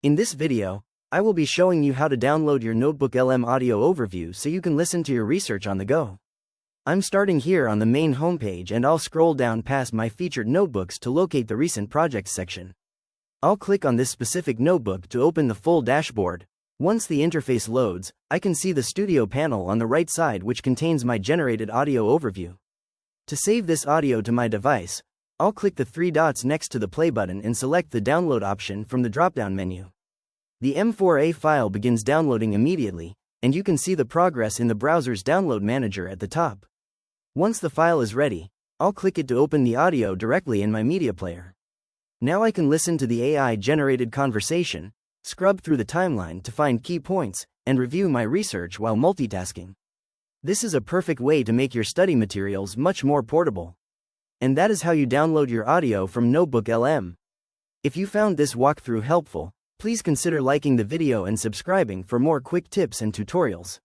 In this video, I will be showing you how to download your NotebookLM audio overview so you can listen to your research on the go. I'm starting here on the main homepage and I'll scroll down past my featured notebooks to locate the recent projects section. I'll click on this specific notebook to open the full dashboard. Once the interface loads, I can see the studio panel on the right side which contains my generated audio overview. To save this audio to my device, I'll click the three dots next to the play button and select the download option from the drop-down menu. The M4A file begins downloading immediately, and you can see the progress in the browser's download manager at the top. Once the file is ready, I'll click it to open the audio directly in my media player. Now I can listen to the AI-generated conversation, scrub through the timeline to find key points, and review my research while multitasking. This is a perfect way to make your study materials much more portable. And that is how you download your audio from NotebookLM. If you found this walkthrough helpful, please consider liking the video and subscribing for more quick tips and tutorials.